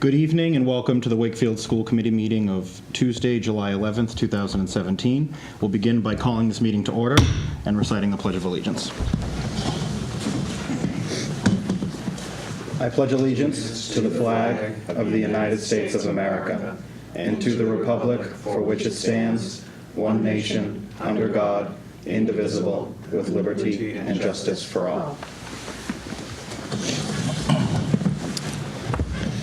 Good evening and welcome to the Wakefield School Committee meeting of Tuesday, July 11th, 2017. We'll begin by calling this meeting to order and reciting the Pledge of Allegiance. I pledge allegiance to the flag of the United States of America and to the republic for which it stands, one nation, under God, indivisible, with liberty and justice for all.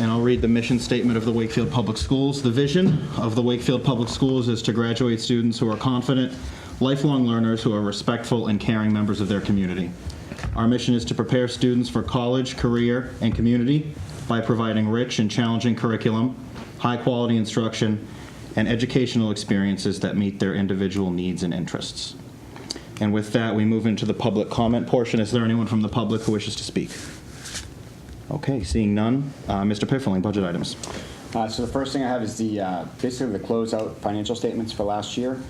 And I'll read the mission statement of the Wakefield Public Schools. The vision of the Wakefield Public Schools is to graduate students who are confident, lifelong learners who are respectful and caring members of their community. Our mission is to prepare students for college, career, and community by providing rich and challenging curriculum, high-quality instruction, and educational experiences that meet their individual needs and interests. And with that, we move into the public comment portion. Is there anyone from the public who wishes to speak? Okay, seeing none. Mr. Pifferling, budget items. So the first thing I have is basically the closeout financial statements for last year.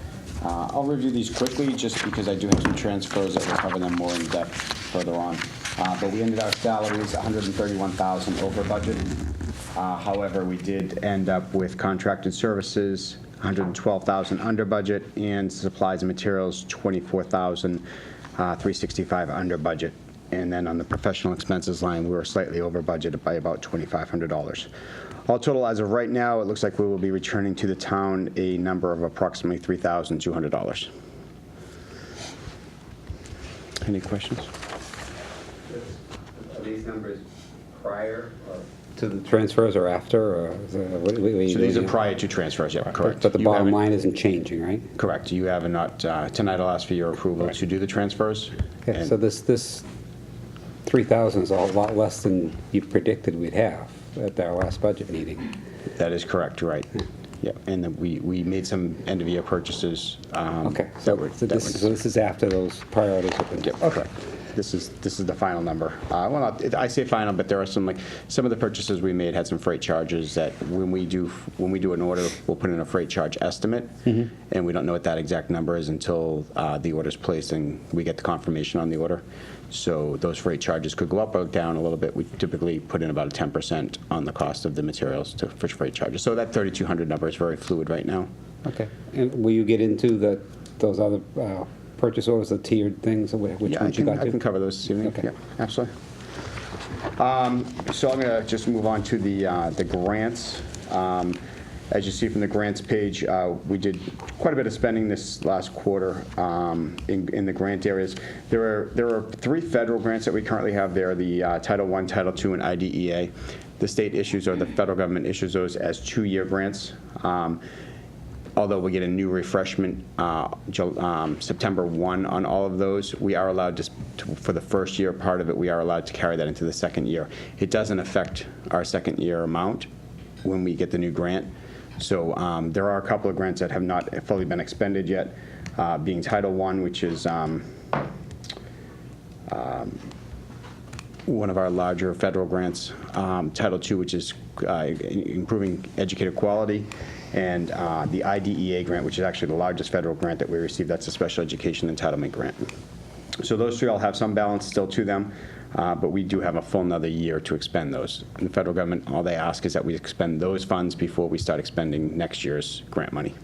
I'll review these quickly just because I do have some transfers that will cover them more in depth further on. But we ended our salaries $131,000 over budget. However, we did end up with contracted services $112,000 under budget and supplies and materials $24,365 under budget. And then on the professional expenses line, we were slightly over budgeted by about $2,500. All total, as of right now, it looks like we will be returning to the town a number of approximately $3,200. Any questions? Are these numbers prior to the transfers or after? Or So these are prior to transfers, yeah, correct. But the bottom line isn't changing, right? Correct. You have not, tonight I'll ask for your approval to do the transfers. Okay, so this 3,000 is a lot less than you predicted we'd have at our last budget meeting. That is correct, right. Yeah, and then we made some end-of-year purchases. Okay, so this is after those priorities have been. Yep, okay. This is the final number. Well, I say final, but there are some of the purchases we made had some freight charges that when we do an order, we'll put in a freight charge estimate, and we don't know what that exact number is until the order's placed and we get the confirmation on the order. So those freight charges could go up or down a little bit. We typically put in about a 10% on the cost of the materials for freight charges. So that 3,200 number is very fluid right now. Okay, and will you get into those other purchase orders, the tiered things, which ones you got to? I can cover those this evening. Okay. Yeah, absolutely. So I'm going to just move on to the grants. As you see from the grants page, we did quite a bit of spending this last quarter in the grant areas. There are 3 federal grants that we currently have there, the Title I, Title II, and IDEA. The state issues, or the federal government issues those as 2-year grants. Although we get a new refreshment September 1 on all of those, we are allowed for the first year part of it, we are allowed to carry that into the second year. It doesn't affect our second year amount when we get the new grant. So there are a couple of grants that have not fully been expended yet, being Title I, which is one of our larger federal grants, Title II, which is improving educator quality, and the IDEA grant, which is actually the largest federal grant that we received. That's a special education entitlement grant. So those 3 all have some balance still to them, but we do have a full another year to expend those. In the federal government, all they ask is that we expend those funds before we start expending next year's grant money.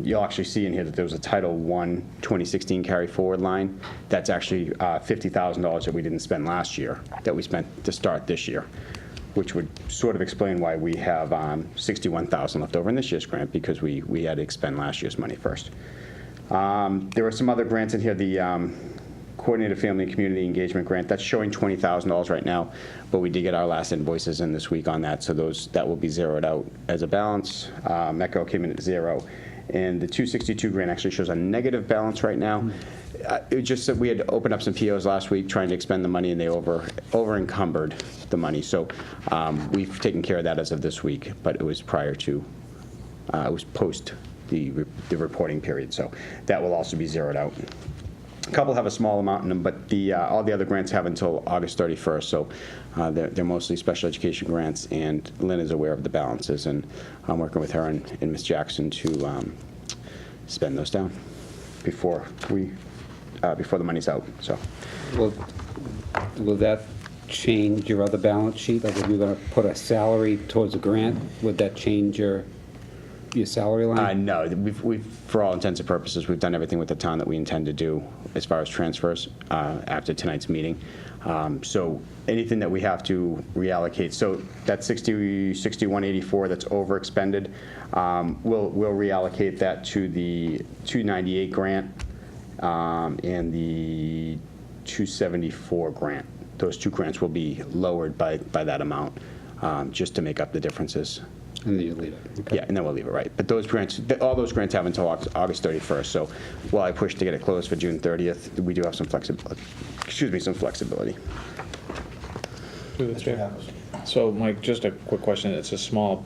You'll actually see in here that there was a Title I 2016 carry forward line. That's actually $50,000 that we didn't spend last year that we spent to start this year, which would sort of explain why we have $61,000 left over in this year's grant, because we had to expend last year's money first. There are some other grants in here. The Coordinated Family and Community Engagement Grant, that's showing $20,000 right now, but we did get our last invoices in this week on that, so that will be zeroed out as a balance. MECO came in at 0. And the 262 grant actually shows a negative balance right now. It just that we had to open up some POs last week trying to expend the money, and they over-encumbered the money. So we've taken care of that as of this week, but it was prior to, it was post the reporting period. So that will also be zeroed out. A couple have a small amount in them, but all the other grants have until August 31st. So they're mostly special education grants, and Lynn is aware of the balances, and I'm working with her and Ms. Jackson to spend those down before the money's out. So, Will that change your other balance sheet? Like if you're gonna put a salary towards a grant, would that change your salary line? No, we've, for all intents and purposes, we've done everything with the town that we intend to do as far as transfers after tonight's meeting. So anything that we have to reallocate, so that 6184 that's over expended, we'll reallocate that to the 298 grant and the 274 grant. Those two grants will be lowered by that amount, just to make up the differences. And then you leave it? Okay. Yeah, and then we'll leave it, right. But those grants, all those grants have until August 31st. So while I push to get it closed for June 30th, we do have some flexibility. Some flexibility. Through the chair. So, Mike, just a quick question. It's a small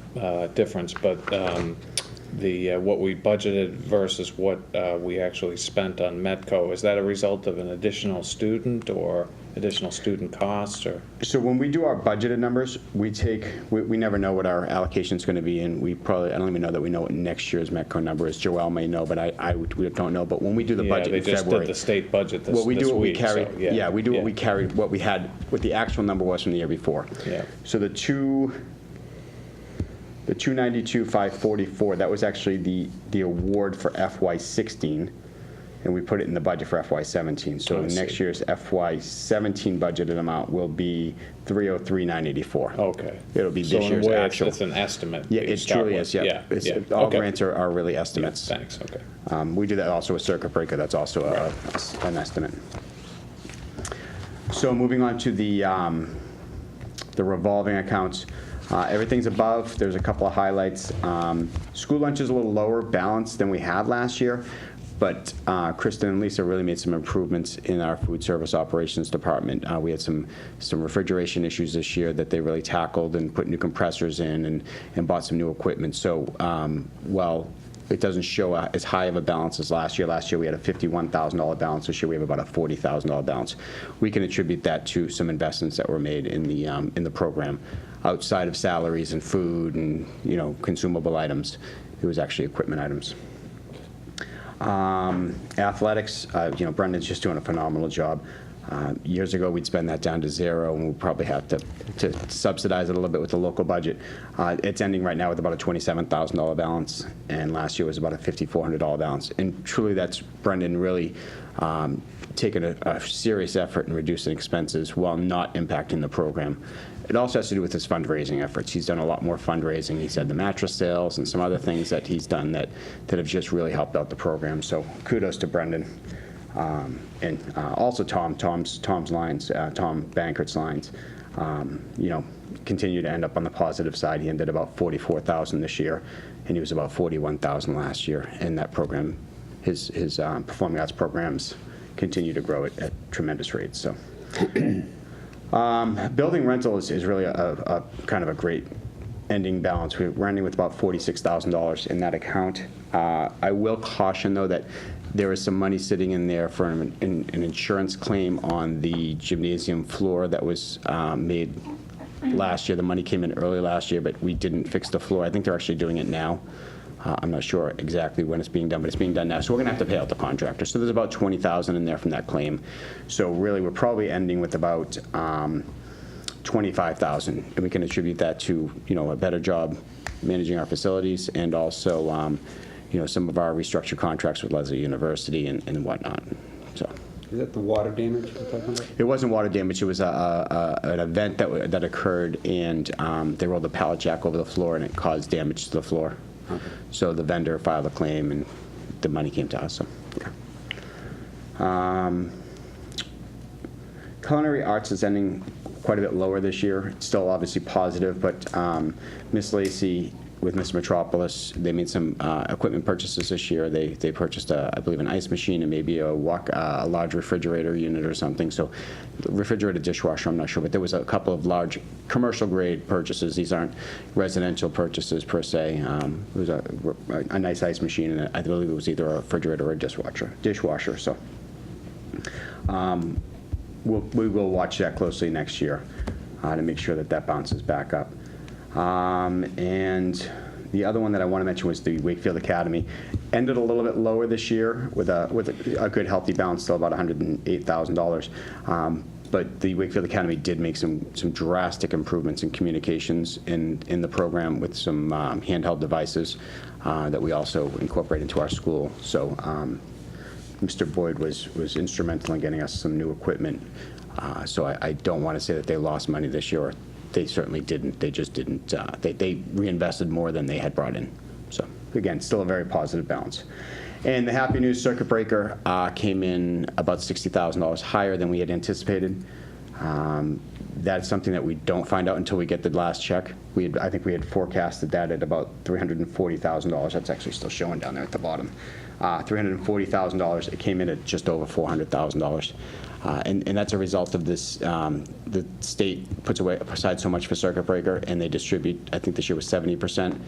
difference, but what we budgeted versus what we actually spent on Metco, is that a result of an additional student or additional student costs, or? So when we do our budgeted numbers, we never know what our allocation is going to be, and I don't even know that we know what next year's Metco number is. Joelle may know, but we don't know. But when we do the budget in Yeah, they just February, did the state budget this we do what we week, carried. so, Yeah, we do what we carried, what we had, what the actual number was from the year before. Yeah. So the 292,544, that was actually the award for FY16, and we put it in the budget for FY17. So I see. next year's FY17 budgeted amount will be 303,984. Okay. It'll be So this in a year's way, actual. It's an estimate. Yeah, to it start truly with. is, yeah. Yeah. All Okay. grants are really estimates. Thanks, okay. We do that also with circuit breaker, that's also an estimate. So moving on to the revolving accounts. Everything's above, there's a couple of highlights. School lunch is a little lower balance than we had last year, but Kristen and Lisa really made some improvements in our food service operations department. We had some refrigeration issues this year that they really tackled and put new compressors in and bought some new equipment. So while it doesn't show as high of a balance as last year. Last year we had a $51,000 balance. This year we have about a $40,000 balance. We can attribute that to some investments that were made in the program, outside of salaries and food and consumable items. It was actually equipment items. Athletics, Brendan's just doing a phenomenal job. Years ago, we'd spend that down to zero, and we'll probably have to subsidize it a little bit with the local budget. It's ending right now with about a $27,000 balance, and last year was about a $5,400 balance. And truly, that's Brendan really taking a serious effort in reducing expenses while not impacting the program. It also has to do with his fundraising efforts. He's done a lot more fundraising. He's had the mattress sales and some other things that he's done that have just really helped out the program. So kudos to Brendan. And also Tom's lines, Tom Bankert's lines, continue to end up on the positive side. He ended about 44,000 this year, and he was about 41,000 last year. And that program, his performing arts programs continue to grow at tremendous rates. So, building rental is really a kind of a great ending balance. We're ending with about $46,000 in that account. I will caution, though, that there is some money sitting in there for an insurance claim on the gymnasium floor that was made last year. The money came in early last year, but we didn't fix the floor. I think they're actually doing it now. I'm not sure exactly when it's being done, but it's being done now. So we're going to have to pay out the contractor. So there's about $20,000 in there from that claim. So really, we're probably ending with about $25,000, and we can attribute that to a better job managing our facilities, and also some of our restructured contracts with Leslie University and whatnot. So. Is that the water damage you're talking about? It wasn't water damage. It was an event that occurred, and they rolled a pallet jack over the floor, and it caused damage to the floor. Okay. So the vendor filed a claim, and the money came to us. So, yeah. Culinary arts is ending quite a bit lower this year. It's still obviously positive, but Miss Lacey with Miss Metropolis, they made some equipment purchases this year. They purchased, I believe, an ice machine and maybe a large refrigerator unit or something. So refrigerator, dishwasher, I'm not sure, but there was a couple of large commercial grade purchases. These aren't residential purchases per se. It was a nice ice machine, and I believe it was either a refrigerator or a dishwasher. So we will watch that closely next year to make sure that bounces back up. And the other one that I want to mention was the Wakefield Academy. Ended a little bit lower this year with a good healthy balance, still about $108,000. But the Wakefield Academy did make some drastic improvements in communications in the program with some handheld devices that we also incorporate into our school. So Mr. Boyd was instrumental in getting us some new equipment. So I don't want to say that they lost money this year. They certainly didn't. They just didn't. They reinvested more than they had brought in. So again, still a very positive balance. And the Happy News Circuit Breaker came in about $60,000 higher than we had anticipated. That's something that we don't find out until we get the last check. I think we had forecasted that at about $340,000. That's actually still showing down there at the bottom. $340,000. It came in at just over $400,000. And that's a result of this, the state puts aside so much for circuit breaker, and they distribute, I think this year was 70%.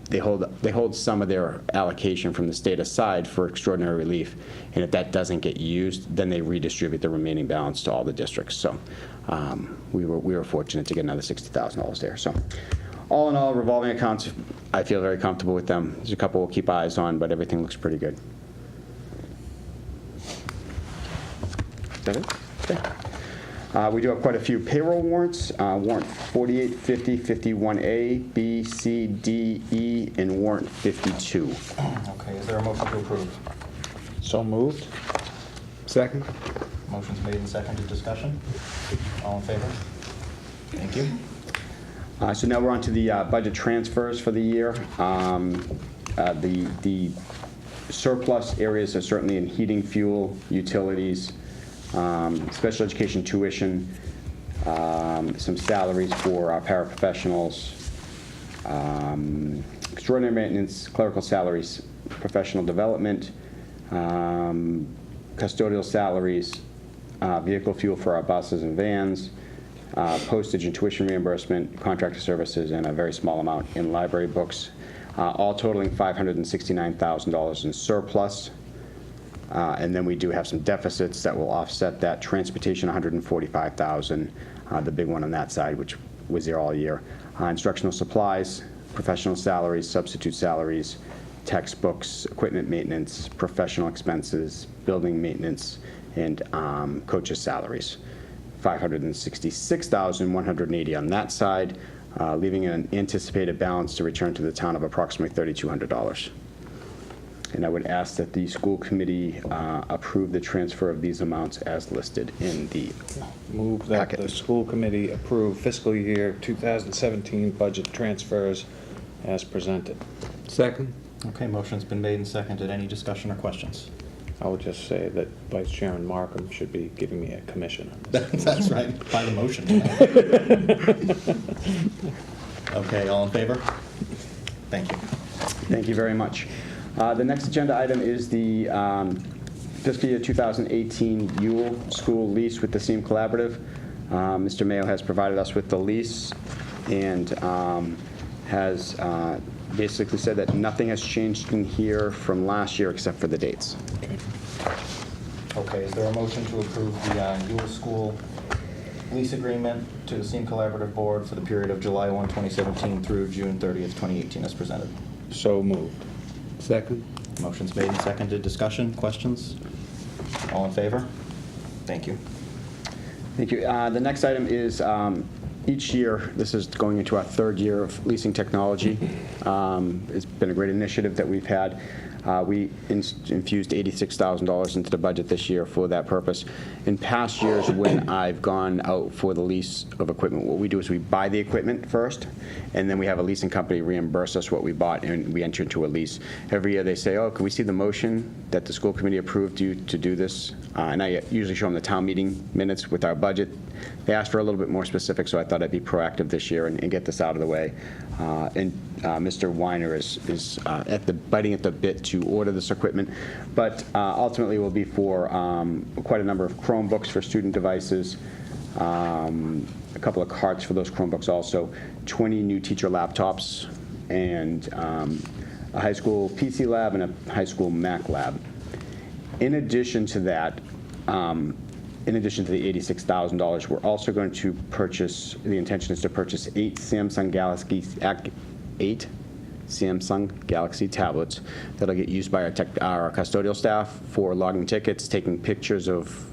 They hold some of their allocation from the state aside for extraordinary relief, and if that doesn't get used, then they redistribute the remaining balance to all the districts. So we were fortunate to get another $60,000 there. So all in all, revolving accounts, I feel very comfortable with them. There's a couple we'll keep eyes on, but everything looks pretty good. Is that it? Okay. We do have quite a few payroll warrants. Warrant 48, 50, 51A, B, C, D, E, and warrant 52. Okay, is there a motion to approve? So moved. Second? Motion's made and seconded. Discussion? All in favor? Thank you. So now we're on to the budget transfers for the year. The surplus areas are certainly in heating, fuel, utilities, special education tuition, some salaries for our paraprofessionals, extraordinary maintenance, clerical salaries, professional development, custodial salaries, vehicle fuel for our buses and vans, postage and tuition reimbursement, contractor services, and a very small amount in library books, all totaling $569,000 in surplus. And then we do have some deficits that will offset that. Transportation, $145,000, the big one on that side, which was there all year. Instructional supplies, professional salaries, substitute salaries, textbooks, equipment maintenance, professional expenses, building maintenance, and coaches' salaries. $566,180 on that side, leaving an anticipated balance to return to the town of approximately $3,200. And I would ask that the school committee approve the transfer of these amounts as listed in the Move that packet. the school committee approve fiscal year 2017 budget transfers as presented. Second? Okay, motion's been made and seconded. Any discussion or questions? I would just say that Vice Chairman Markham should be giving me a commission on this. That's right, by the motion. Okay, all in favor? Thank you. Thank you very much. The next agenda item is the fiscal year 2018 Ewell School lease with the SEAM Collaborative. Mr. Mayo has provided us with the lease and has basically said that nothing has changed in here from last year except for the dates. Okay, is there a motion to approve the Ewell School lease agreement to the SEAM Collaborative Board for the period of July 1, 2017 through June 30th, 2018 as presented? So moved. Second? Motion's made and seconded. Discussion, questions? All in favor? Thank you. Thank you. The next item is each year, this is going into our third year of leasing technology. It's been a great initiative that we've had. We infused $86,000 into the budget this year for that purpose. In past years, when I've gone out for the lease of equipment, what we do is we buy the equipment first, and then we have a leasing company reimburse us what we bought, and we enter into a lease. Every year they say, oh, can we see the motion that the school committee approved you to do this? And I usually show them the town meeting minutes with our budget. They asked for a little bit more specific, so I thought I'd be proactive this year and get this out of the way. Mr. Weiner is biting at the bit to order this equipment, but ultimately will be for quite a number of Chromebooks for student devices, a couple of carts for those Chromebooks also, 20 new teacher laptops, and a high school PC lab and a high school Mac lab. In addition to that, in addition to the $86,000, we're also going to purchase, the intention is to purchase 8 Samsung Galaxy 8 Samsung Galaxy tablets that'll get used by our custodial staff for logging tickets, taking pictures of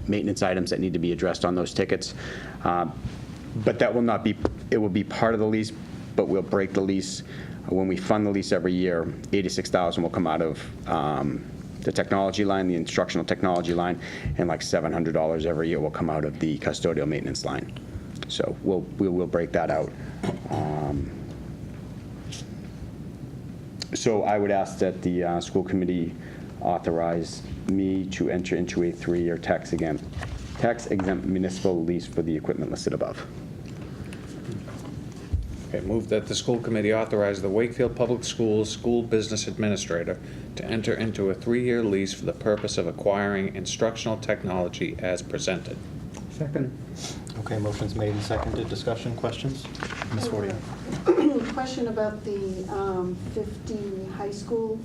maintenance items that need to be addressed on those tickets. But that will not be, it will be part of the lease, but we'll break the lease. When we fund the lease every year, $86,000 will come out of the technology line, the instructional technology line, and like $700 every year will come out of the custodial maintenance line. So we'll break that out. So I would ask that the school committee authorize me to enter into a 3-year tax-exempt municipal lease for the equipment listed above. Okay, move that the school committee authorize the Wakefield Public Schools School Business Administrator to enter into a 3-year lease for the purpose of acquiring instructional technology as presented. Second. Okay, motion's made and seconded. Discussion, questions? Ms. Fortier? Question about the 50 high school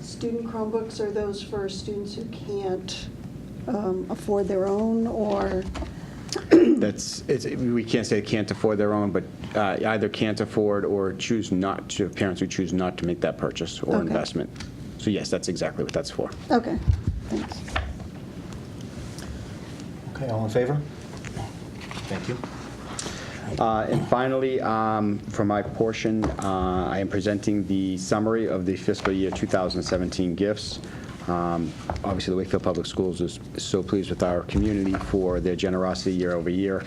student Chromebooks. Are those for students who can't afford their own, or? We can't say can't afford their own, but either can't afford or choose not to, parents who choose not to make that purchase or Okay. investment. So yes, that's exactly what that's for. Okay, thanks. Okay, all in favor? Thank you. And finally, for my portion, I am presenting the summary of the fiscal year 2017 gifts. Obviously, the Wakefield Public Schools is so pleased with our community for their generosity year over year.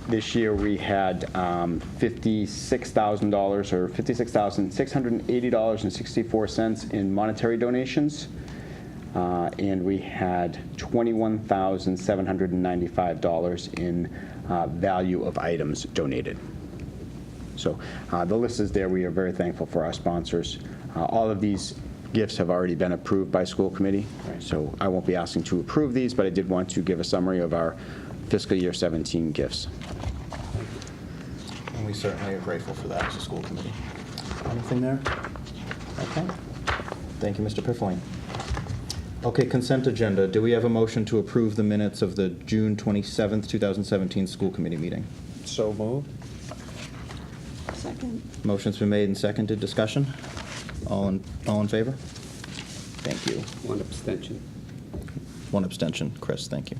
This year, we had $56,000 or $56,680.64 in monetary donations. And we had $21,795 in value of items donated. So the list is there. We are very thankful for our sponsors. All of these gifts have already been approved by school committee, so I won't be asking to approve these, but I did want to give a summary of our fiscal year 17 gifts. And we certainly are grateful for that as a school committee. Anything there? Okay. Thank you, Mr. Piffling. Okay, consent agenda. Do we have a motion to approve the minutes of the June 27th, 2017 school committee meeting? So moved. Second. Motion's been made and seconded. Discussion? All in favor? Thank you. One abstention. One abstention. Chris, thank you.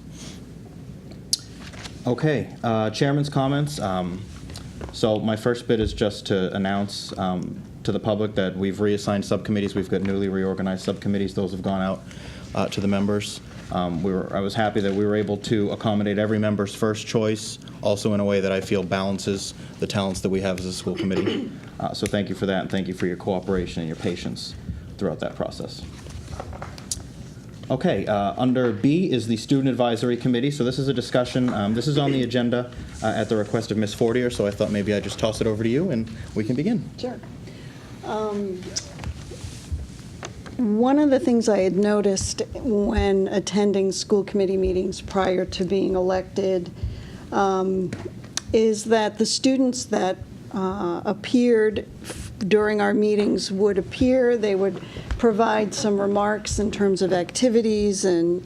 Okay, chairman's comments. So my first bit is just to announce to the public that we've reassigned subcommittees. We've got newly reorganized subcommittees. Those have gone out to the members. I was happy that we were able to accommodate every member's first choice, also in a way that I feel balances the talents that we have as a school committee. So thank you for that, and thank you for your cooperation and your patience throughout that process. Okay, under B is the Student Advisory Committee. So this is a discussion. This is on the agenda at the request of Ms. Fortier, so I thought maybe I'd just toss it over to you and we can begin. Sure. One of the things I had noticed when attending school committee meetings prior to being elected is that the students that appeared during our meetings would appear, they would provide some remarks in terms of activities and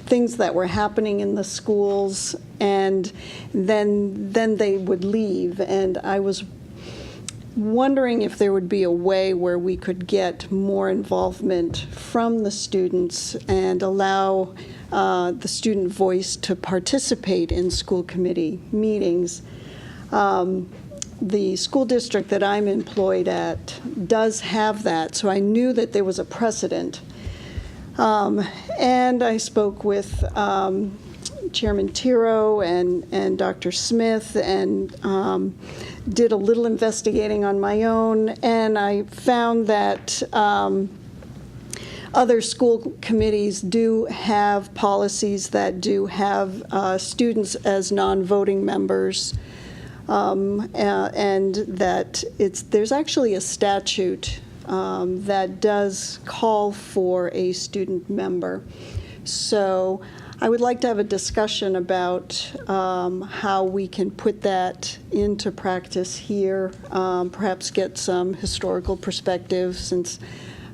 things that were happening in the schools, and then they would leave. And I was wondering if there would be a way where we could get more involvement from the students and allow the student voice to participate in school committee meetings. The school district that I'm employed at does have that, so I knew that there was a precedent. And I spoke with Chairman Tiro and Dr. Smith and did a little investigating on my own, and I found that other school committees do have policies that do have students as non-voting members, and that there's actually a statute that does call for a student member. So I would like to have a discussion about how we can put that into practice here, perhaps get some historical perspective, since,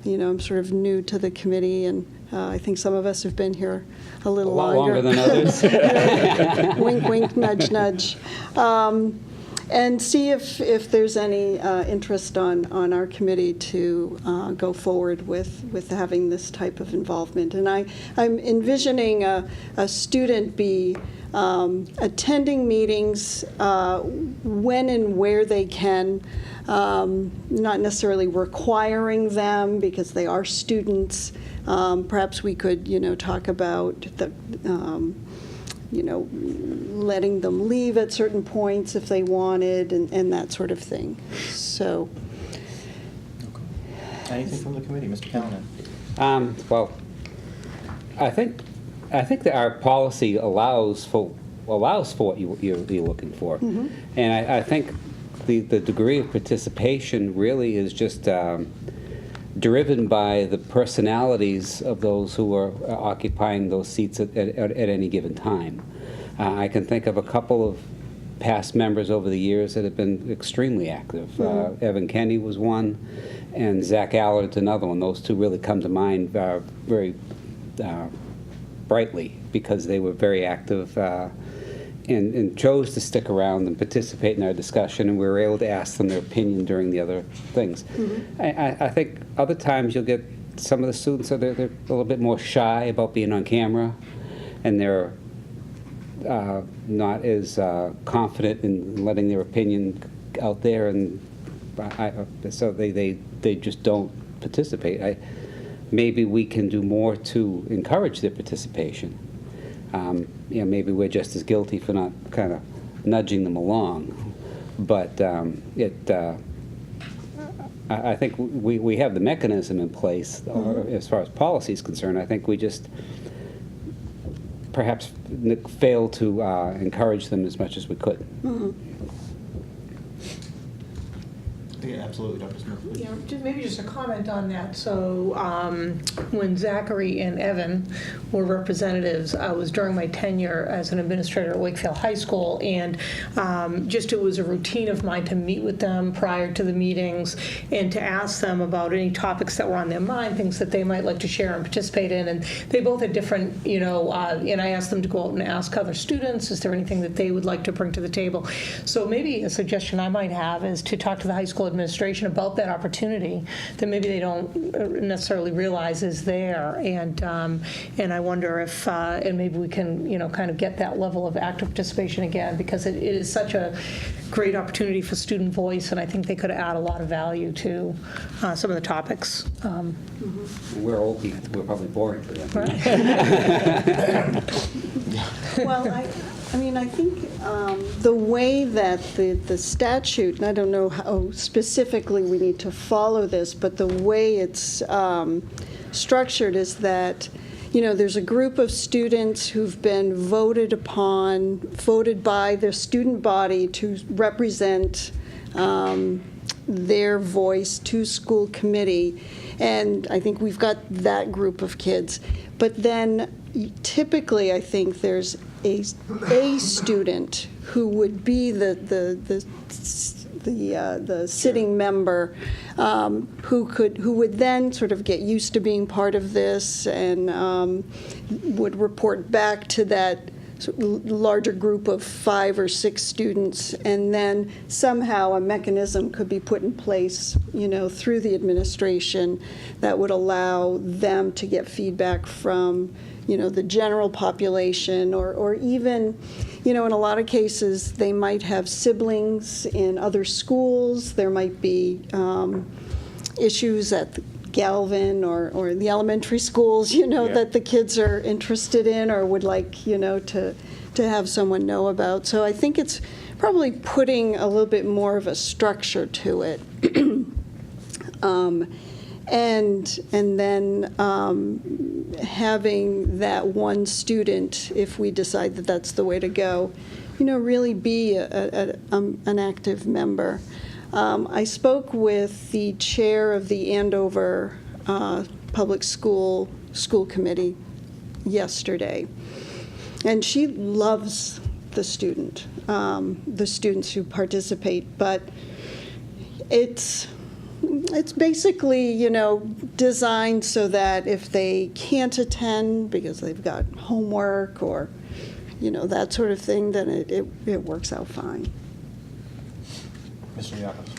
I'm sort of new to the committee, and I think some of us have been here a little longer than others. Wink, wink, nudge, nudge. and see if there's any interest on our committee to go forward with having this type of involvement. And I'm envisioning a student be attending meetings when and where they can, not necessarily requiring them because they are students. Perhaps we could, talk about the, letting them leave at certain points if they wanted and that sort of thing. So. Anything from the committee, Mr. Callahan? Well, I think that our policy allows for what you're looking for. Mm-hmm. And I think the degree of participation really is just driven by the personalities of those who are occupying those seats at any given time. I can think of a couple of past members over the years that have been extremely active. Mm-hmm. Evan Kenny was one, and Zach Allard's another one. Those two really come to mind very brightly because they were very active and chose to stick around and participate in our discussion, and we were able to ask them their opinion during the other things. Mm-hmm. I think other times you'll get some of the students that they're a little bit more shy about being on camera, and they're not as confident in letting their opinion out there, and so they just don't participate. Maybe we can do more to encourage their participation. Maybe we're just as guilty for not kind of nudging them along, but I think we have the mechanism in place, or as far as policy is concerned. I think we just perhaps fail to encourage them as much as we could. Mm-hmm. Yeah, absolutely, Dr. Smith. Yeah, maybe just a comment on that. So when Zachary and Evan were representatives, I was during my tenure as an administrator at Wakefield High School, and it was a routine of mine to meet with them prior to the meetings and to ask them about any topics that were on their mind, things that they might like to share and participate in. And they both had different, and I asked them to go out and ask other students, is there anything that they would like to bring to the table? So maybe a suggestion I might have is to talk to the high school administration about that opportunity that maybe they don't necessarily realize is there, and I wonder if and maybe we can kind of get that level of active participation again, because it is such a great opportunity for student voice, and I think they could add a lot of value to some of the topics. We're old people. We're probably boring for them. Right. Well, I think the way that the statute, and I don't know how specifically we need to follow this, but the way it's structured is that, there's a group of students who've been voted by their student body to represent their voice to school committee. And I think we've got that group of kids. But then typically I think there's a student who would be the sitting member who would then sort of get used to being part of this and would report back to that larger group of 5 or 6 students, and then somehow a mechanism could be put in place, through the administration that would allow them to get feedback from, the general population, or even, in a lot of cases, they might have siblings in other schools. There might be issues at Galvin or the elementary schools, that the kids are interested in or would like, to have someone know about. So I think it's probably putting a little bit more of a structure to it. And then having that one student, if we decide that that's the way to go, really be an active member. I spoke with the chair of the Andover Public School Committee yesterday, and she loves the students who participate, but it's basically, designed so that if they can't attend because they've got homework or, that sort of thing, then it works out fine. Mr. Yakos.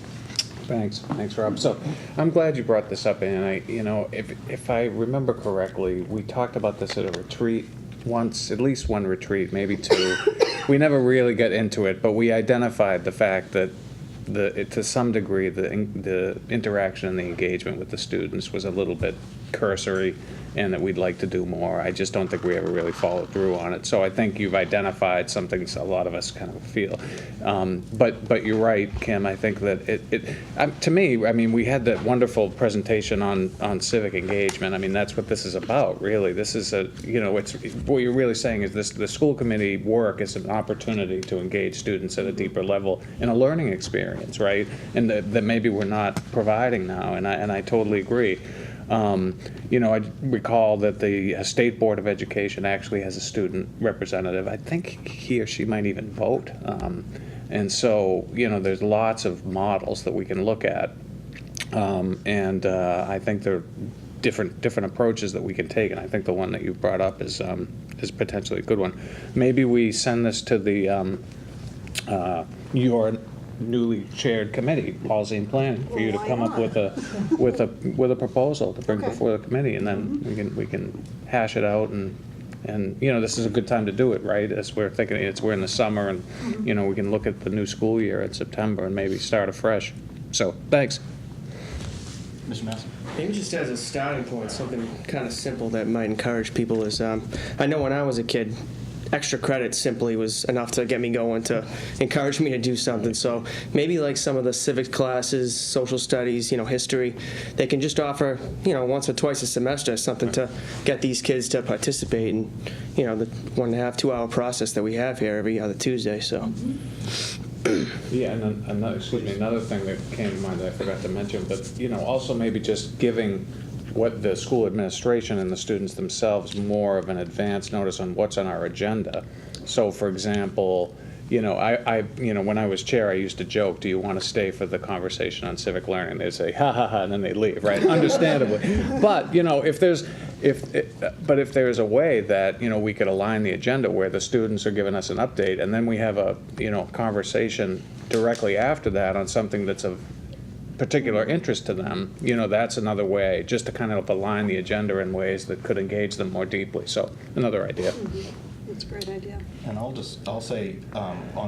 Thanks, Rob. So I'm glad you brought this up, and if I remember correctly, we talked about this at a retreat once, at least one retreat, maybe two. We never really got into it, but we identified the fact that to some degree, the interaction and the engagement with the students was a little bit cursory, and that we'd like to do more. I just don't think we ever really followed through on it. So I think you've identified something a lot of us kind of feel. But you're right, Kim. I think that to me, I mean, we had that wonderful presentation on civic engagement. I mean, that's what this is about, really. This is it's what you're really saying is the school committee work is an opportunity to engage students at a deeper level in a learning experience, right? And that maybe we're not providing now, and I totally agree. I recall that the State Board of Education actually has a student representative. I think he or she might even vote. And so, there's lots of models that we can look at. I think there are different approaches that we can take, and I think the one that you brought up is potentially a good one. Maybe we send this to the your newly chaired committee, policy and planning, for you to come up with a proposal to bring before the committee, and then we can hash it out, and this is a good time to do it, right? As we're thinking, we're in the summer, and we can look at the new school year in September and maybe start afresh. So thanks. Mr. Massey. Maybe just as a starting point, something kind of simple that might encourage people is, I know when I was a kid, extra credit simply was enough to get me going, to encourage me to do something. So maybe like some of the civics classes, social studies, history, they can just offer, once or twice a semester something to get these kids to participate in, the 1.5, 2 hour process that we have here every other Tuesday. So. Yeah, and another thing that came to mind that I forgot to mention, but also maybe just giving what the school administration and the students themselves more of an advance notice on what's on our agenda. So, for example, when I was chair, I used to joke, "Do you want to stay for the conversation on civic learning?" They'd say, "Ha ha ha," and then they'd leave, right? Understandably. But if there's a way that we could align the agenda where the students are giving us an update, and then we have a conversation directly after that on something that's of particular interest to them, that's another way, just to kind of align the agenda in ways that could engage them more deeply. So another idea. That's a great idea. And I'll say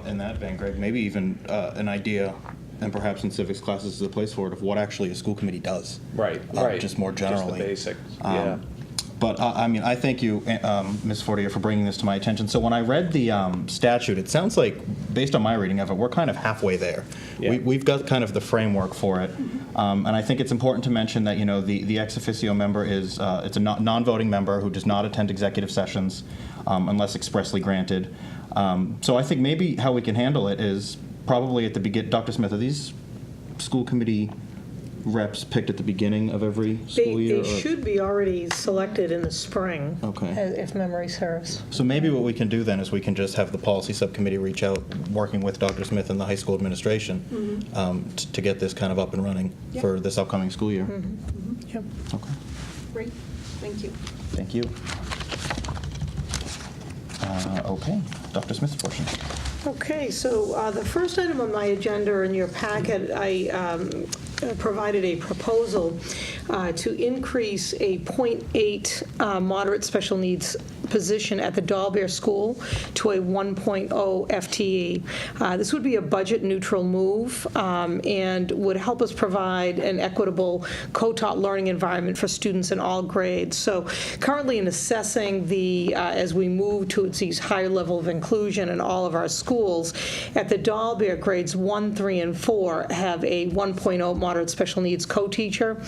in that vein, Greg, maybe even an idea, and perhaps in civics classes is a place for it, of what actually a school committee does. Right. Just more generally. Just the basics. Yeah. But I thank you, Ms. Fortier, for bringing this to my attention. So when I read the statute, it sounds like, based on my reading of it, we're kind of halfway there. Yeah. We've got kind of the framework for it. And I think it's important to mention that, the ex officio member is it's a non-voting member who does not attend executive sessions unless expressly granted. So I think maybe how we can handle it is probably at the beginning. Dr. Smith, are these school committee reps picked at the beginning of every school year? They should be already selected in the spring, Okay. if memory serves. So maybe what we can do then is we can just have the policy subcommittee reach out, working with Dr. Smith and the high school administration, to get this kind of up and running for this upcoming school year. Yep. Okay. Great. Thank you. Thank you. Okay, Dr. Smith's portion. Okay, so the first item on my agenda in your packet, I provided a proposal to increase a .8 moderate special needs position at the Dahlberg School to a 1.0 FTE. This would be a budget-neutral move and would help us provide an equitable co-taught learning environment for students in all grades. So currently in assessing as we move towards these higher level of inclusion in all of our schools, at the Dahlberg grades 1, 3, and 4 have a 1.0 moderate special needs co-teacher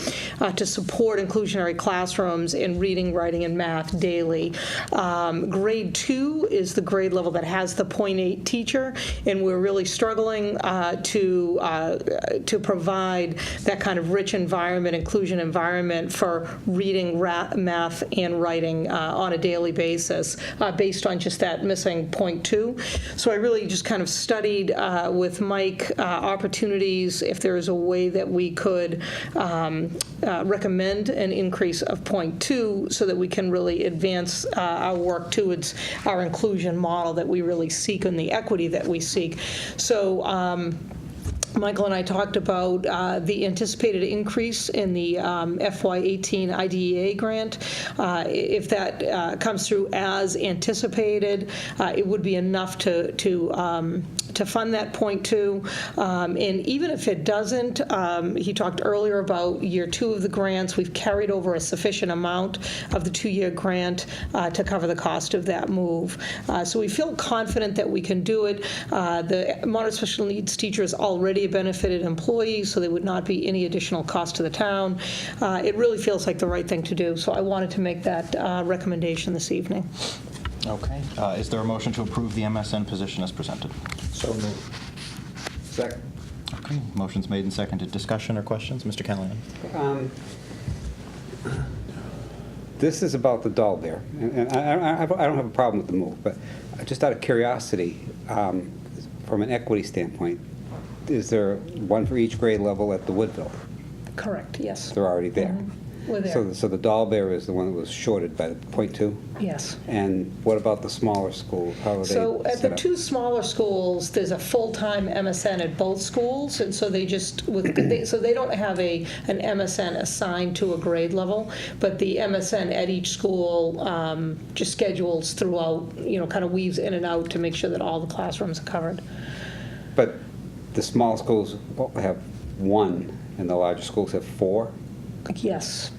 to support inclusionary classrooms in reading, writing, and math daily. Grade 2 is the grade level that has the .8 teacher, and we're really struggling to provide that kind of rich environment, inclusion environment for reading, math, and writing on a daily basis based on just that missing .2. So I really just kind of studied with Mike opportunities if there is a way that we could recommend an increase of .2 so that we can really advance our work towards our inclusion model that we really seek and the equity that we seek. So Michael and I talked about the anticipated increase in the FY18 IDEA grant. If that comes through as anticipated, it would be enough to fund that .2. And even if it doesn't, he talked earlier about year 2 of the grants. We've carried over a sufficient amount of the 2-year grant to cover the cost of that move. So we feel confident that we can do it. The moderate special needs teachers already a benefited employee, so there would not be any additional cost to the town. It really feels like the right thing to do, so I wanted to make that recommendation this evening. Okay. Is there a motion to approve the MSN position as presented? So moved. Second. Okay. Motion's made and seconded. Discussion or questions? Mr. Callahan? This is about the doll bear, and I don't have a problem with the move, but just out of curiosity, from an equity standpoint, is there one for each grade level at the Woodville? Correct, yes. They're already there. We're there. So the doll bear is the one that was shorted by the .2? Yes. And what about the smaller schools? How are they So at the set up? 2 smaller schools, there's a full-time MSN at both schools, and so they just, so they don't have an MSN assigned to a grade level, but the MSN at each school just schedules throughout, kind of weaves in and out to make sure that all the classrooms are covered. But the small schools have 1, and the larger schools have 4? Yes.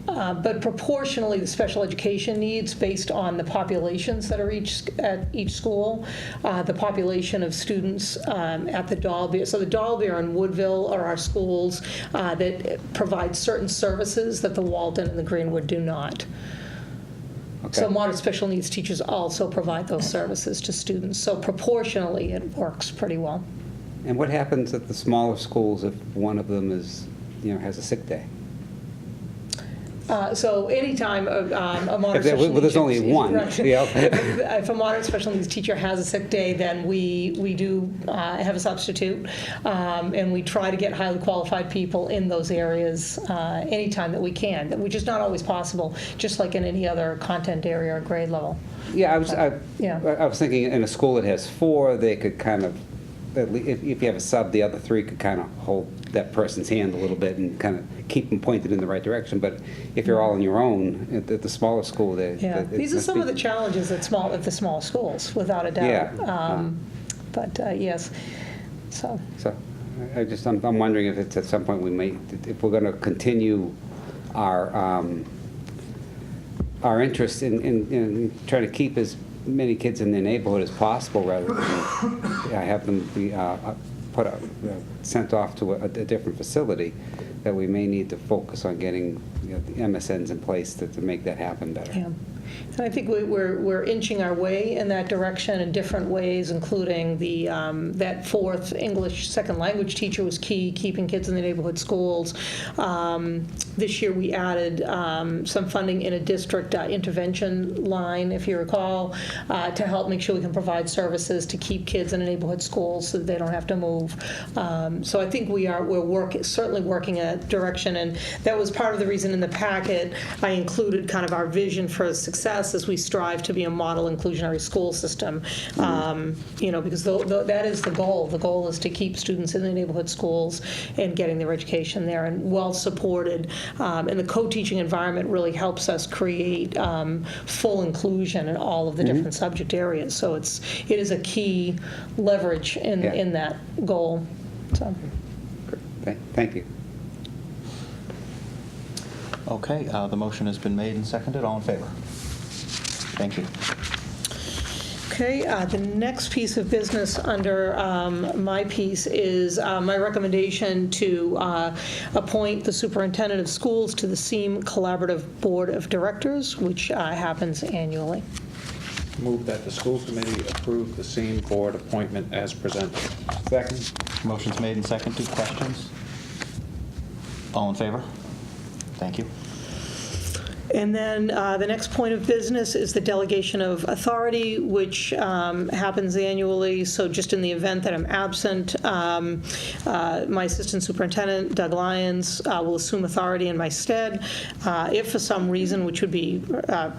But proportionally, the special education needs, based on the populations that are at each school, the population of students at the Doll Bear. So the Doll Bear and Woodville are our schools that provide certain services that the Walden and the Greenwood do not. Okay. So moderate special needs teachers also provide those services to students. So proportionally, it works pretty well. And what happens at the smaller schools if one of them is, has a sick day? So anytime a moderate Well, special needs there's only one. Right. Yeah. If a moderate special needs teacher has a sick day, then we do have a substitute, and we try to get highly qualified people in those areas anytime that we can, which is not always possible, just like in any other content area or grade level. Yeah, I was thinking in a school that has 4, they could kind of, if you have a sub, the other 3 could kind of hold that person's hand a little bit and kind of keep them pointed in the right direction. But if you're all on your own at the smaller school, These are some of the challenges at the small schools, without a doubt. Yeah. But yes, so. So I'm wondering if it's at some point if we're going to continue our interest in trying to keep as many kids in their neighborhood as possible, rather than have them be sent off to a different facility, that we may need to focus on getting the MSNs in place to make that happen better. Yeah. And I think we're inching our way in that direction in different ways, including that 4th English second language teacher was key, keeping kids in the neighborhood schools. This year we added some funding in a district intervention line, if you recall, to help make sure we can provide services to keep kids in the neighborhood schools so that they don't have to move. So I think we're certainly working in that direction, and that was part of the reason in the packet I included kind of our vision for success as we strive to be a model inclusionary school system. Because that is the goal. The goal is to keep students in the neighborhood schools and getting their education there and well supported. And the co-teaching environment really helps us create full inclusion in all of the different subject areas. So it is a key leverage in that goal. So. Thank you. Okay. The motion has been made and seconded. All in favor? Thank you. Okay, the next piece of business under my piece is my recommendation to appoint the superintendent of schools to the SEAM Collaborative Board of Directors, which happens annually. Move that the school committee approve the same board appointment as presented. Second. Motion's made and seconded. Questions? All in favor? Thank you. And then the next point of business is the delegation of authority, which happens annually. So just in the event that I'm absent, my assistant superintendent, Doug Lyons, will assume authority in my stead. If for some reason, which would be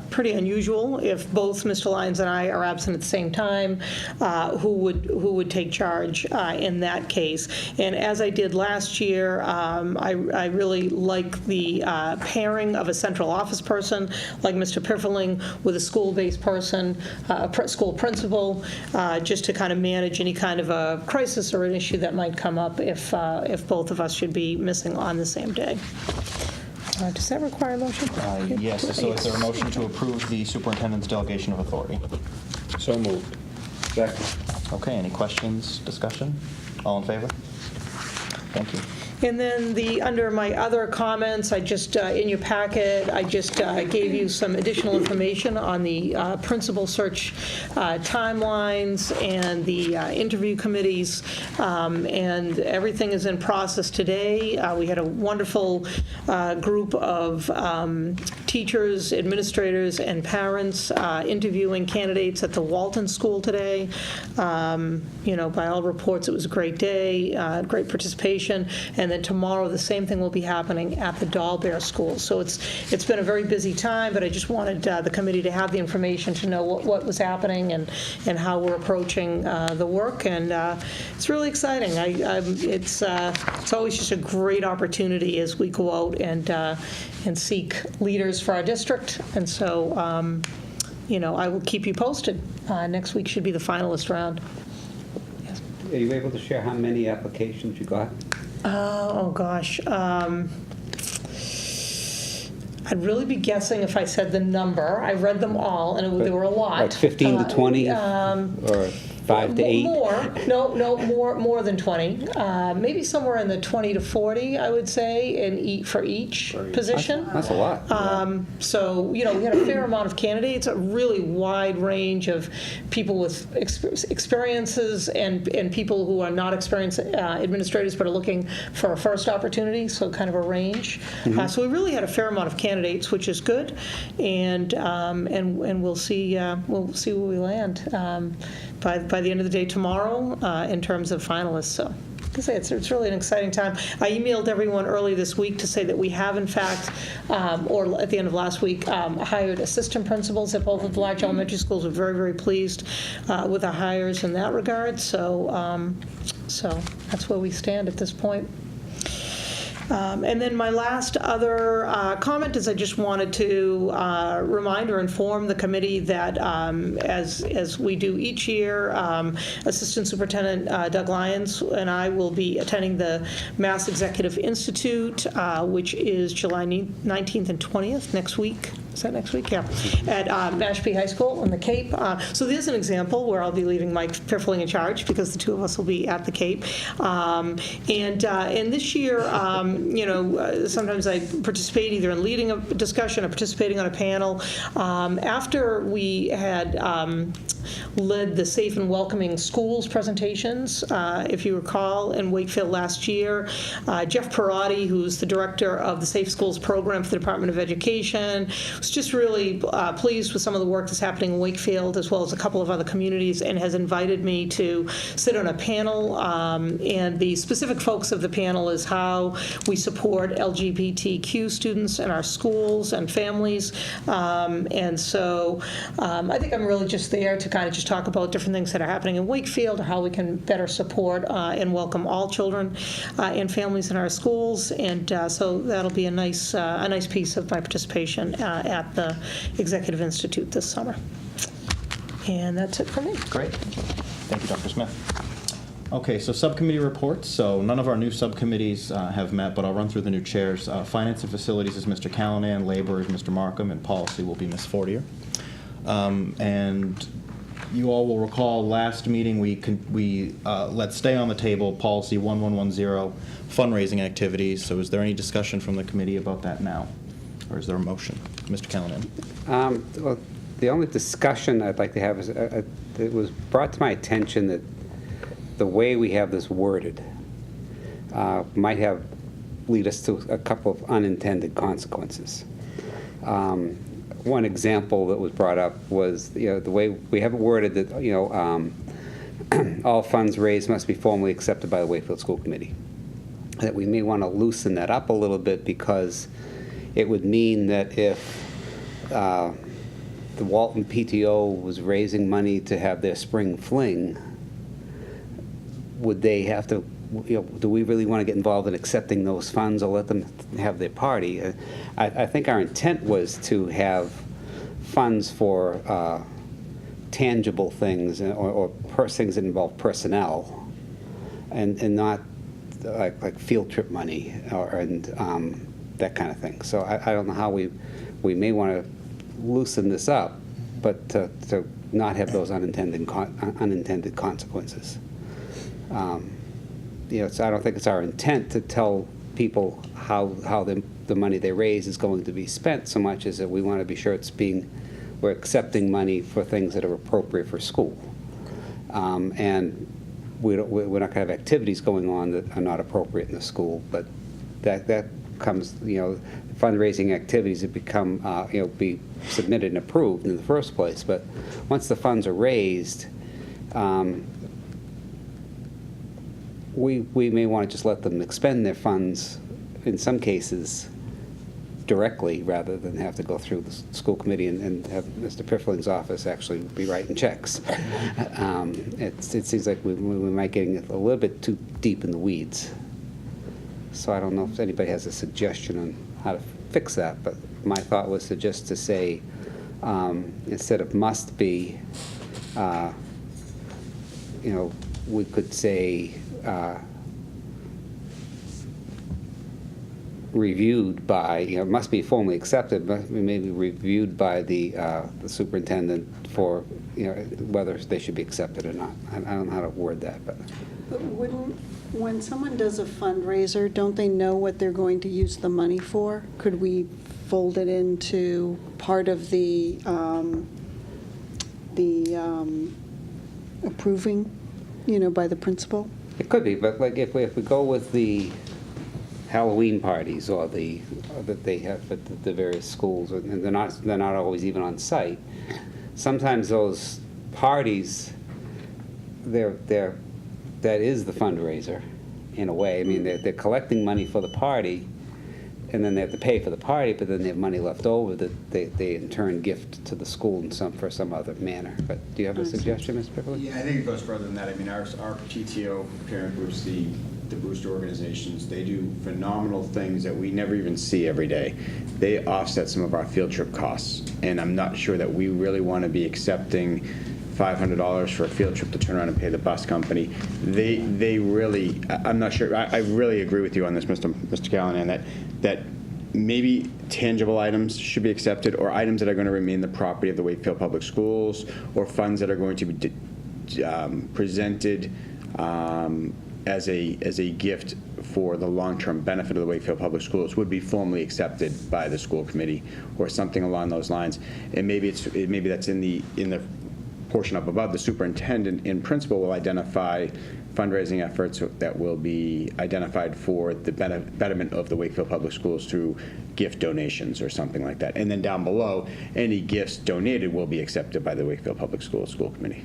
pretty unusual, if both Mr. Lyons and I are absent at the same time, who would take charge in that case? And as I did last year, I really like the pairing of a central office person like Mr. Pifferling with a school-based person, a school principal, just to kind of manage any kind of a crisis or an issue that might come up if both of us should be missing on the same day. Does that require a motion? Yes, so is there a motion to approve the superintendent's delegation of authority? So moved. Second. Okay, any questions, discussion? All in favor? Thank you. And then under my other comments, I just, in your packet, I just gave you some additional information on the principal search timelines and the interview committees, and everything is in process today. We had a wonderful group of teachers, administrators, and parents interviewing candidates at the Walton School today. By all reports, it was a great day, great participation, and then tomorrow the same thing will be happening at the Dahlberg School. So it's been a very busy time, but I just wanted the committee to have the information to know what was happening and how we're approaching the work, and it's really exciting. It's always just a great opportunity as we go out and seek leaders for our district, and so I will keep you posted. Next week should be the finalist round. Yes. Are you able to share how many applications you got? Oh, gosh. I'd really be guessing if I said the number. I read them all, and there were a lot. Like 15 to 20, or 5 to 8? More than 20. Maybe somewhere in the 20 to 40, I would say, for each position. That's a lot. So, we had a fair amount of candidates, a really wide range of people with experiences and people who are not experienced administrators but are looking for a first opportunity, so kind of a range. So we really had a fair amount of candidates, which is good, and we'll see where we land by the end of the day tomorrow in terms of finalists. So it's really an exciting time. I emailed everyone early this week to say that we have, in fact, or at the end of last week, hired assistant principals at both of the large elementary schools. We're very, very pleased with our hires in that regard. So that's where we stand at this point. And then my last other comment is I just wanted to remind or inform the committee that as we do each year, Assistant Superintendent Doug Lyons and I will be attending the Mass Executive Institute, which is July 19th and 20th, next week. Is that next week? Yeah. At Mashpee High School in the Cape. So there's an example where I'll be leaving Mike Pifferling in charge because the two of us will be at the Cape. And this year, sometimes I participate either in leading a discussion or participating on a panel. After we had led the Safe and Welcoming Schools presentations, if you recall, in Wakefield last year, Jeff Perotti, who's the director of the Safe Schools program for the Department of Education, was just really pleased with some of the work that's happening in Wakefield as well as a couple of other communities, and has invited me to sit on a panel. And the specific focus of the panel is how we support LGBTQ students in our schools and families. And so I think I'm really just there to kind of just talk about different things that are happening in Wakefield, or how we can better support and welcome all children and families in our schools. And so that'll be a nice piece of my participation at the Executive Institute this summer. And that's it for me. Great. Thank you, Dr. Smith. Okay, so subcommittee reports. So none of our new subcommittees have met, but I'll run through the new chairs. Finance and Facilities is Mr. Callanan, Labor is Mr. Markham, and Policy will be Ms. Fortier. And you all will recall last meeting we let stay on the table Policy 1110, fundraising activities. So is there any discussion from the committee about that now? Or is there a motion? Mr. Callanan. Well, the only discussion I'd like to have is it was brought to my attention that the way we have this worded might lead us to a couple of unintended consequences. One example that was brought up was, the way we have it worded that, all funds raised must be formally accepted by the Wakefield School Committee. That we may want to loosen that up a little bit, because it would mean that if the Walton PTO was raising money to have their spring fling, would they have to, do we really want to get involved in accepting those funds or let them have their party? I think our intent was to have funds for tangible things or things that involve personnel, and not like field trip money and that kind of thing. So I don't know how we may want to loosen this up, but to not have those unintended consequences. So I don't think it's our intent to tell people how the money they raise is going to be spent, so much as that we want to be sure we're accepting money for things that are appropriate for school. And we're not going to have activities going on that are not appropriate in the school, but that comes, fundraising activities that become, be submitted and approved in the first place. But once the funds are raised, we may want to just let them expend their funds, in some cases, directly, rather than have to go through the school committee and have Mr. Piffling's office actually be writing checks. It seems like we might getting a little bit too deep in the weeds. So I don't know if anybody has a suggestion on how to fix that, but my thought was to say, instead of must be, we could say reviewed by, must be formally accepted, but maybe reviewed by the superintendent for, whether they should be accepted or not. I don't know how to word that, but. But when someone does a fundraiser, don't they know what they're going to use the money for? Could we fold it into part of the approving, by the principal? It could be, but like if we go with the Halloween parties or that they have at the various schools, and they're not always even on site. Sometimes those parties, that is the fundraiser, in a way. I mean, they're collecting money for the party, and then they have to pay for the party, but then they have money left over that they in turn gift to the school for some other manner. But do you have a suggestion, Mr. Piffling? Yeah, I think it goes further than that. I mean, our PTO parent groups, the booster organizations, they do phenomenal things that we never even see every day. They offset some of our field trip costs, and I'm not sure that we really want to be accepting $500 for a field trip to turn around and pay the bus company. They really, I'm not sure, I really agree with you on this, Mr. Callahan, that maybe tangible items should be accepted, or items that are going to remain the property of the Wakefield Public Schools, or funds that are going to be presented as a gift for the long-term benefit of the Wakefield Public Schools would be formally accepted by the school committee, or something along those lines. And maybe that's in the portion up above. The superintendent in principle will identify fundraising efforts that will be identified for the betterment of the Wakefield Public Schools through gift donations or something like that. And then down below, any gifts donated will be accepted by the Wakefield Public Schools School Committee.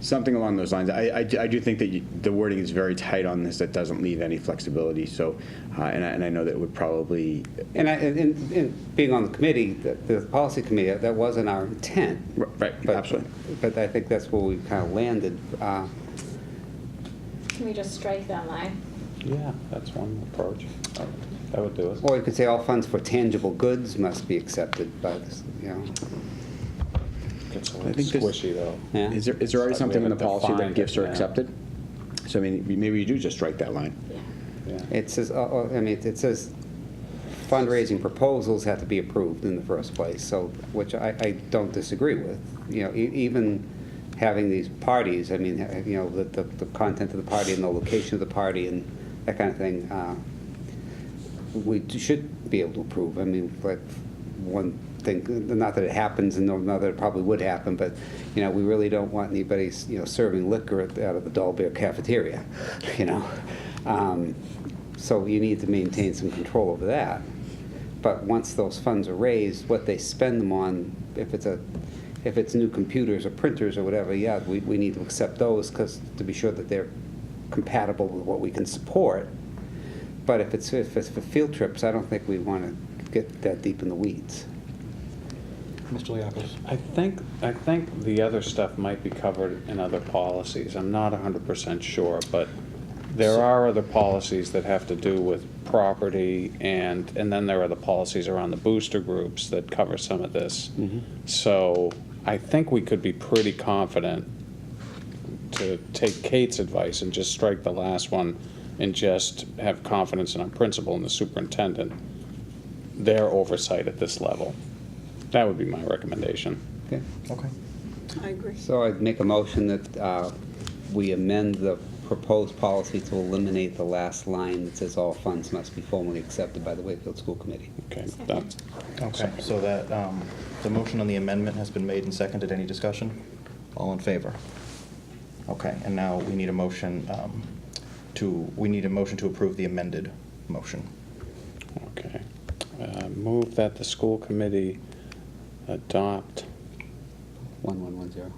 Something along those lines. I do think that the wording is very tight on this. That doesn't leave any flexibility. So, and I know that would probably. And being on the committee, the policy committee, that wasn't our intent. Right. Absolutely. But I think that's where we kind of landed. Can we just strike that line? Yeah, that's one approach. That would do it. Or you could say all funds for tangible goods must be accepted by this. It's a I little think this- squishy, though. Yeah. Is there already We something in the haven't policy that defined gifts it, are yeah. accepted? So I mean, maybe you do just strike that line. Yeah. It says, it says fundraising proposals have to be approved in the first place, so, which I don't disagree with. Even having these parties, I mean, the content of the party and the location of the party and that kind of thing, we should be able to approve. I mean, like, one thing, not that it happens, and not that it probably would happen, but, we really don't want anybody, serving liquor out of the Dull Bear cafeteria, So you need to maintain some control over that. but once those funds are raised, what they spend them on, if it's new computers or printers or whatever, yeah, we need to accept those to be sure that they're compatible with what we can support. But if it's for field trips, I don't think we want to get that deep in the weeds. Mr. Liakos? I think the other stuff might be covered in other policies. I'm not 100% sure, but there are other policies that have to do with property, and then there are the policies around the booster groups that cover some of this. So I think we could be pretty confident to take Kate's advice and just strike the last one and just have confidence in our principal and the superintendent, their oversight at this level. That would be my recommendation. Okay. Okay. I agree. So I'd make a motion that we amend the proposed policy to eliminate the last line that says all funds must be formally accepted by the Wakefield School Committee. Okay, done. Okay, so that, the motion on the amendment has been made and seconded. Any discussion? All in favor? Okay, and now we need a motion to approve the amended motion. Okay. Move that the school committee adopt, 1110.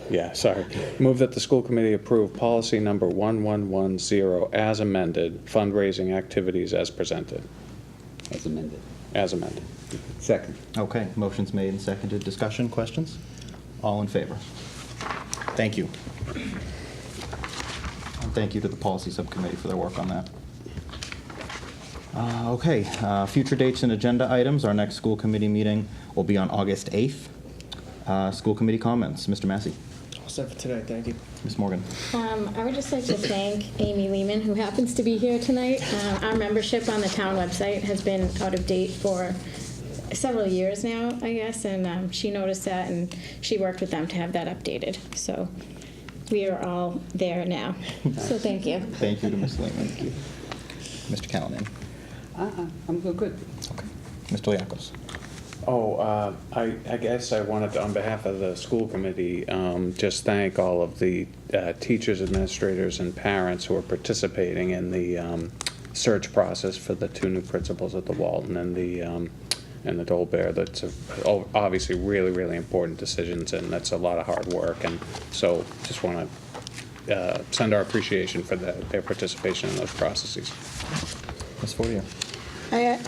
yeah, sorry. Move that the school committee approve policy number 1110 as amended, fundraising activities as presented, As amended. as amended. Second. Okay, motion's made and seconded. Discussion, questions? All in favor? Thank you. And thank you to the policy subcommittee for their work on that. Okay, future dates and agenda items. Our next school committee meeting will be on August 8th. School committee comments. Mr. Massey. All set for today, thank you. Ms. Morgan. I would just like to thank Amy Lehman, who happens to be here tonight. Our membership on the town website has been out of date for several years now, I guess, and she noticed that, and she worked with them to have that updated. So we are all there now. So thank you. Thank you to Ms. Lehman. Mr. Callahan. I'm good. Okay. Mr. Liakos. Oh, I guess I wanted to, on behalf of the school committee, just thank all of the teachers, administrators, and parents who are participating in the search process for the 2 new principals at the Walton and the Dole Bear. That's obviously really, really important decisions, and that's a lot of hard work. And so just want to send our appreciation for their participation in those processes. Ms. Fortier. I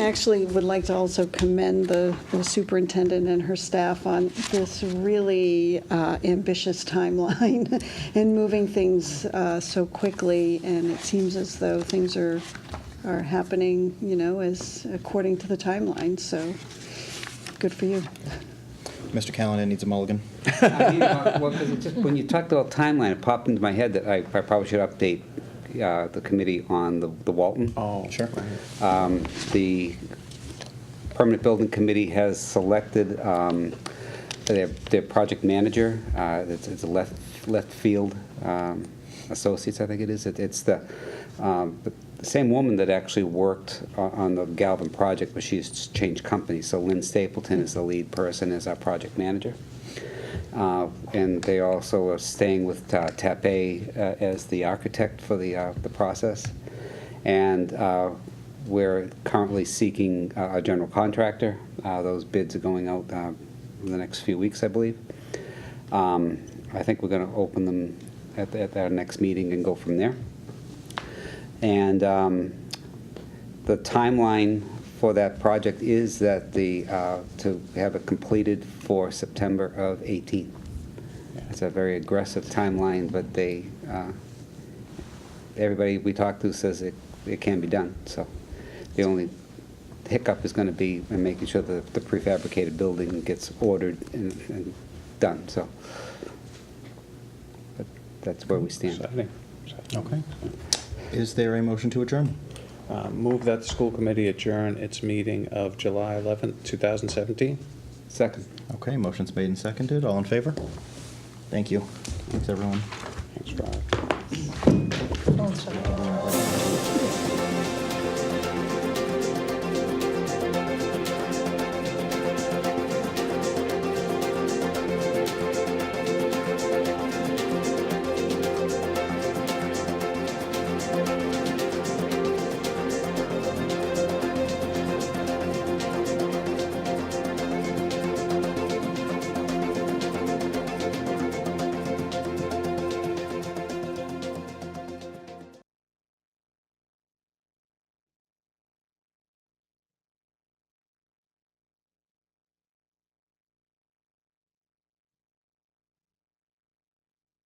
actually would like to also commend the superintendent and her staff on this really ambitious timeline and moving things so quickly, and it seems as though things are happening, as according to the timeline, so good for you. Mr. Callahan needs a mulligan. Well, 'cause it just, when you talked about timeline, it popped into my head that I probably should update the committee on the Walton. Oh, Sure. The Permanent Building Committee has selected their project manager. It's a left field associates, I think it is. It's the same woman that actually worked on the Galvin project, but she's changed companies. So Lynn Stapleton is the lead person as our project manager. And they also are staying with TAPE as the architect for the process. And we're currently seeking a general contractor. Those bids are going out in the next few weeks, I believe. I think we're going to open them at our next meeting and go from there. And the timeline for that project is that to have it completed for September of 18. It's a very aggressive timeline, but everybody we talk to says it can be done. So the only hiccup is going to be in making sure that the prefabricated building gets ordered and done. So but that's where we stand. exciting. Okay. Is there a motion to adjourn? Move that the school committee adjourn its meeting of July 11th, 2017. Second. Okay, motion's made and seconded. All in favor? Thank you. Thanks, everyone.